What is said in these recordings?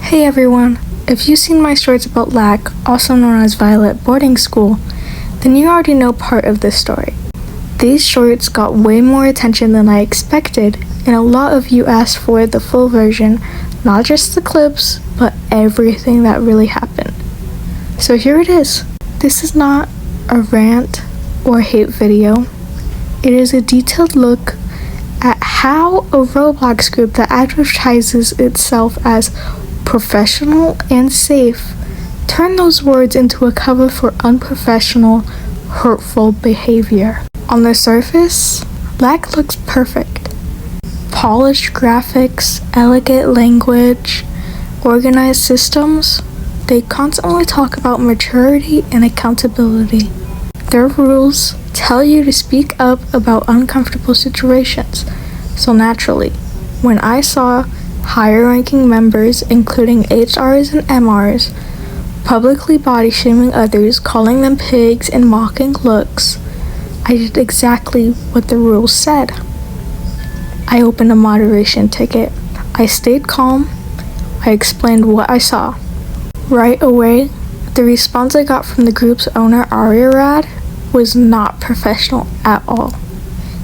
Hey everyone, if you've seen my shorts about Lac, also known as Violette Boarding School, then you already know part of this story. These shorts got way more attention than I expected, and a lot of you asked for the full version, not just the clips, but everything that really happened. So here it is. This is not a rant or hate video. It is a detailed look at how a Roblox group that advertises itself as professional and safe turned those words into a cover for unprofessional, hurtful behavior. On the surface, Lac looks perfect. Polished graphics, elegant language, organized systems. They constantly talk about maturity and accountability. Their rules tell you to speak up about uncomfortable situations. So naturally, when I saw higher-ranking members, including HRs and MRs, publicly body-shaming others, calling them pigs, and mocking looks, I did exactly what the rules said. I opened a moderation ticket. I stayed calm. I explained what I saw. Right away, the response I got from the group's owner, Alexriuu, was not professional at all.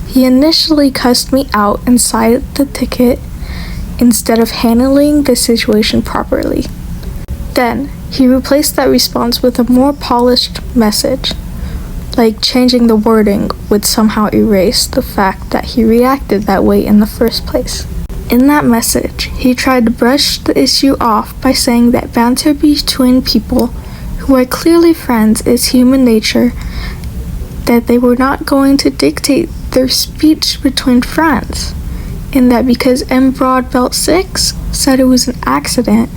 He initially cussed me out and cited the ticket instead of handling the situation properly. Then, he replaced that response with a more polished message, like changing the wording would somehow erase the fact that he reacted that way in the first place. In that message, he tried to brush the issue off by saying that banter between people who are clearly friends is human nature, that they were not going to dictate their speech between friends, and that because M Broad Belt 6 said it was an accident,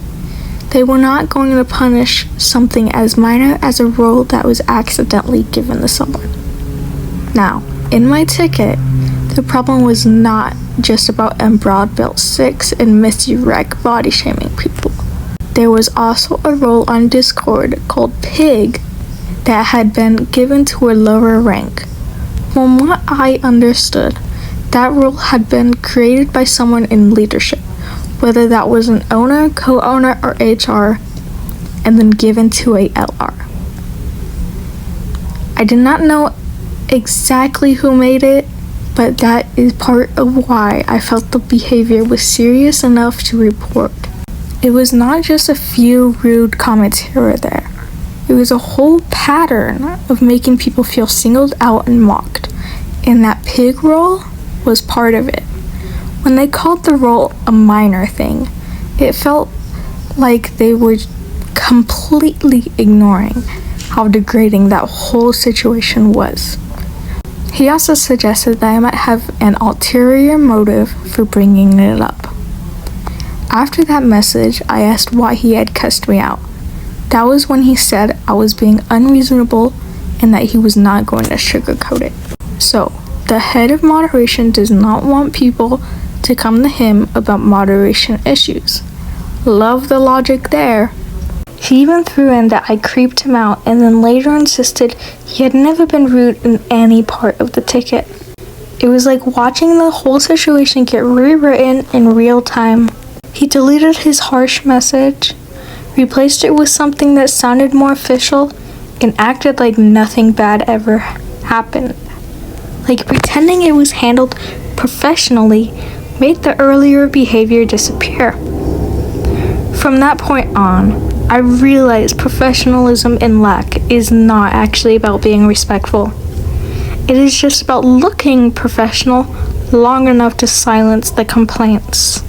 they were not going to punish something as minor as a role that was accidentally given to someone. Now, in my ticket, the problem was not just about M Broad Belt 6 and Missy Wreck body shaming people. There was also a role on Discord called Pig that had been given to a lower rank. From what I understood, that role had been created by someone in leadership, whether that was an owner, co-owner, or HR, and then given to a LR. I did not know exactly who made it, but that is part of why I felt the behavior was serious enough to report. It was not just a few rude comments here or there. It was a whole pattern of making people feel singled out and mocked, and that pig role was part of it. When they called the role a minor thing, it felt like they were completely ignoring how degrading that whole situation was. He also suggested that I might have an ulterior motive for bringing it up. After that message, I asked why he had cussed me out. That was when he said I was being unreasonable and that he was not going to sugarcoat it. So, the head of moderation does not want people to come to him about moderation issues. Love the logic there. He even threw in that I creeped him out and then later insisted he had never been rude in any part of the ticket. It was like watching the whole situation get rewritten in real time. He deleted his harsh message, replaced it with something that sounded more official, and acted like nothing bad ever happened. Like pretending it was handled professionally made the earlier behavior disappear. From that point on, I realized professionalism in Lac is not actually about being respectful. It is just about looking professional long enough to silence the complaints.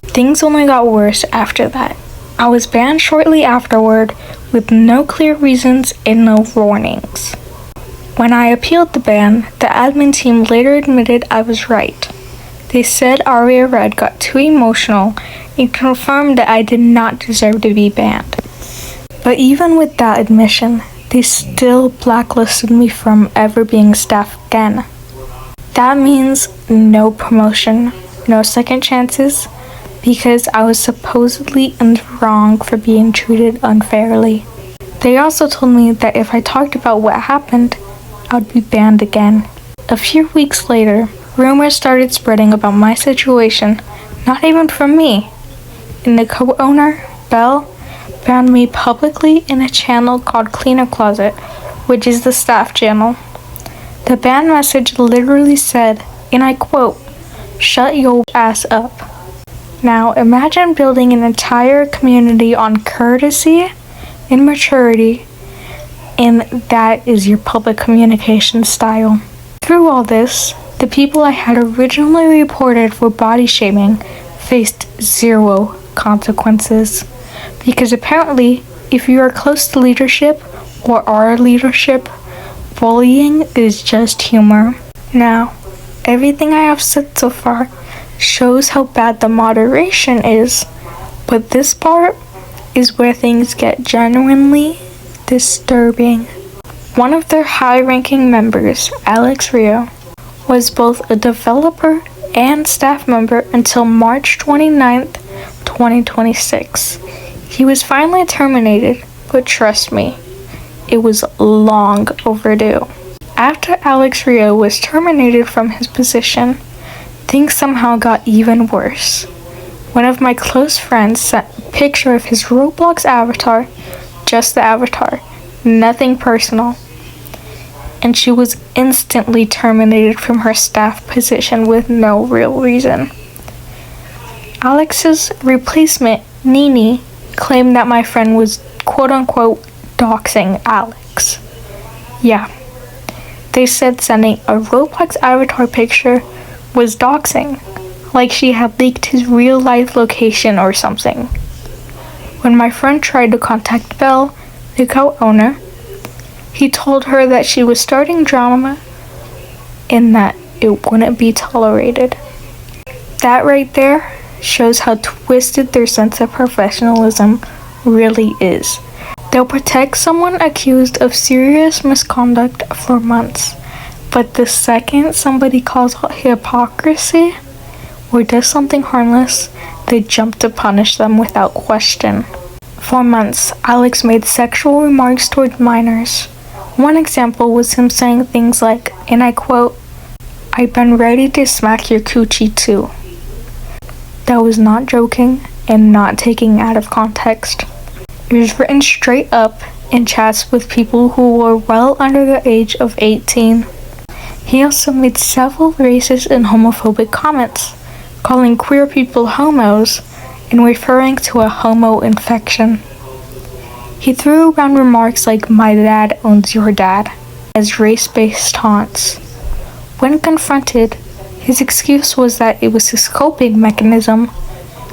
Things only got worse after that. I was banned shortly afterward with no clear reasons and no warnings. When I appealed the ban, the admin team later admitted I was right. They said Alexriuu got too emotional and confirmed that I did not deserve to be banned. But even with that admission, they still blacklisted me from ever being staff again. That means no promotion, no second chances, because I was supposedly in the wrong for being treated unfairly. They also told me that if I talked about what happened, I would be banned again. A few weeks later, rumors started spreading about my situation, not even from me, and the co-owner Belle banned me publicly in a channel called Cleaner Closet, which is the staff channel. The ban message literally said, and I quote, "Shut your ass up." Now imagine building an entire community on courtesy and maturity, and that is your public communication style. Through all this, the people I had originally reported for body shaming faced zero consequences. Because apparently, if you are close to leadership or are leadership, bullying is just humor. Now, everything I have said so far shows how bad the moderation is, but this part is where things get genuinely disturbing. One of their high-ranking members, Alexriuu, was both a developer and staff member until March 29th, 2026. He was finally terminated, but trust me, it was long overdue. After Alexriuu was terminated from his position, things somehow got even worse. One of my close friends sent a picture of his Roblox avatar, just the avatar, nothing personal, and she was instantly terminated from her staff position with no real reason. Alex's replacement, Nini, claimed that my friend was quote-unquote doxing Alex. Yeah, they said sending a Roblox avatar picture was doxing, like she had leaked his real-life location or something. When my friend tried to contact Belle, the co-owner, he told her that she was starting drama and that it wouldn't be tolerated. That right there shows how twisted their sense of professionalism really is. They'll protect someone accused of serious misconduct for months, but the second somebody calls out hypocrisy or does something harmless, they jump to punish them without question. For months, Alex made sexual remarks towards minors. One example was him saying things like, and I quote, "I've been ready to smack your coochie too." That was not joking and not taking out of context. It was written straight up in chats with people who were well under the age of 18. He also made several racist and homophobic comments, calling queer people homos and referring to a homo infection. He threw around remarks like "my dad owns your dad" as race-based taunts. When confronted, his excuse was that it was his coping mechanism,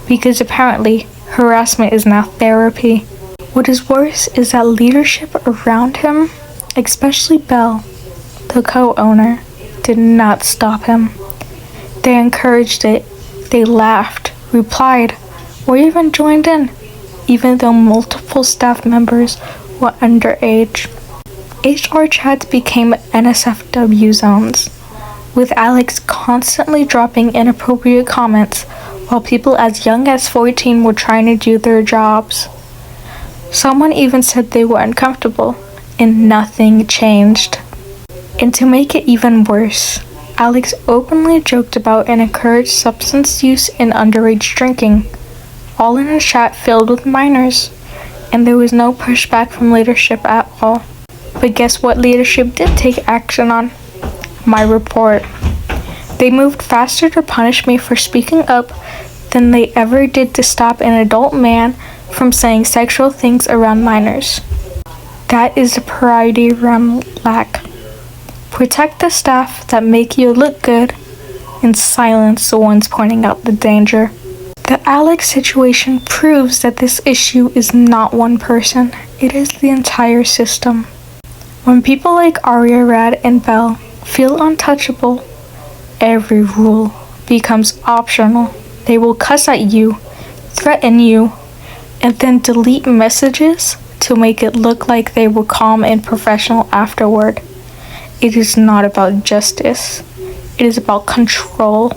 because apparently harassment is now therapy. What is worse is that leadership around him, especially Belle, the co-owner, did not stop him. They encouraged it, they laughed, replied, or even joined in, even though multiple staff members were underage. HR chats became NSFW zones, with Alex constantly dropping inappropriate comments while people as young as 14 were trying to do their jobs. Someone even said they were uncomfortable, and nothing changed. And to make it even worse, Alex openly joked about and encouraged substance use and underage drinking, all in a chat filled with minors, and there was no pushback from leadership at all. But guess what leadership did take action on? My report. They moved faster to punish me for speaking up than they ever did to stop an adult man from saying sexual things around minors. That is the priority around LAC. Protect the staff that make you look good and silence the ones pointing out the danger. The Alex situation proves that this issue is not one person, it is the entire system. When people like Arya, Rad, and Belle feel untouchable, every rule becomes optional. They will cuss at you, threaten you, and then delete messages to make it look like they were calm and professional afterward. It is not about justice. It is about control.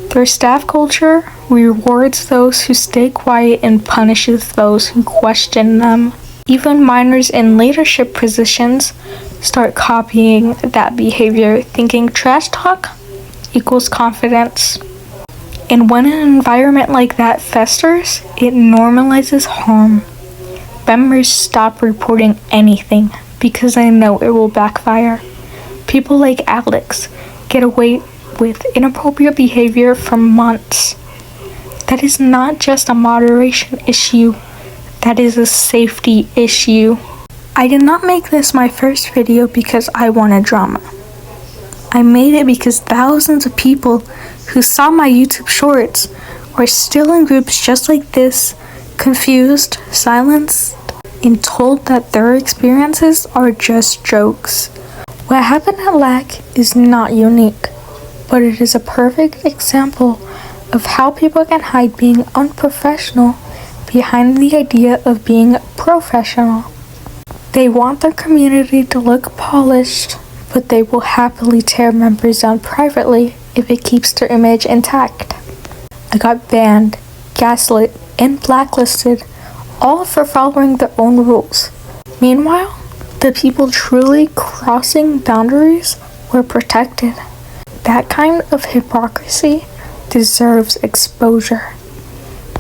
Their staff culture rewards those who stay quiet and punishes those who question them. Even minors in leadership positions start copying that behavior, thinking trash talk equals confidence. And when an environment like that festers, it normalizes harm. Members stop reporting anything because they know it will backfire. People like Alex get away with inappropriate behavior for months. That is not just a moderation issue, that is a safety issue. I did not make this my first video because I wanted drama. I made it because thousands of people who saw my YouTube shorts are still in groups just like this, confused, silenced, and told that their experiences are just jokes. What happened at Lac is not unique, but it is a perfect example of how people can hide being unprofessional behind the idea of being professional. They want their community to look polished, but they will happily tear members down privately if it keeps their image intact. I got banned, gaslit, and blacklisted, all for following their own rules. Meanwhile, the people truly crossing boundaries were protected. That kind of hypocrisy deserves exposure.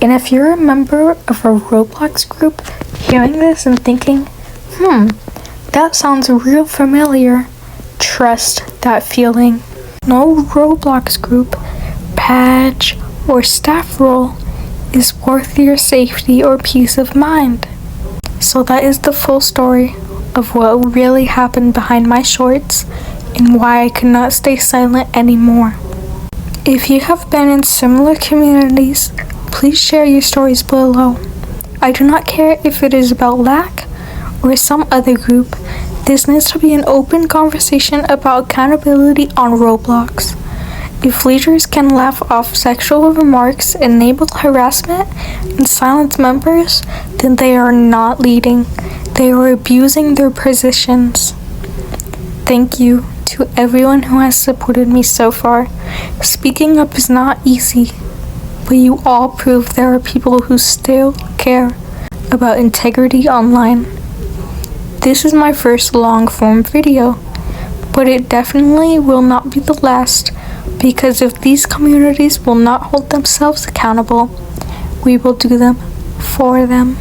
And if you're a member of a Roblox group hearing this and thinking, that sounds real familiar, trust that feeling. No Roblox group, badge, or staff role is worth your safety or peace of mind. So that is the full story of what really happened behind my shorts and why I could not stay silent anymore. If you have been in similar communities, please share your stories below. I do not care if it is about Lac or some other group. This needs to be an open conversation about accountability on Roblox. If leaders can laugh off sexual remarks, enable harassment, and silence members, then they are not leading. They are abusing their positions. Thank you to everyone who has supported me so far. Speaking up is not easy, but you all prove there are people who still care about integrity online. This is my first long-form video, but it definitely will not be the last, because if these communities will not hold themselves accountable, we will do them for them.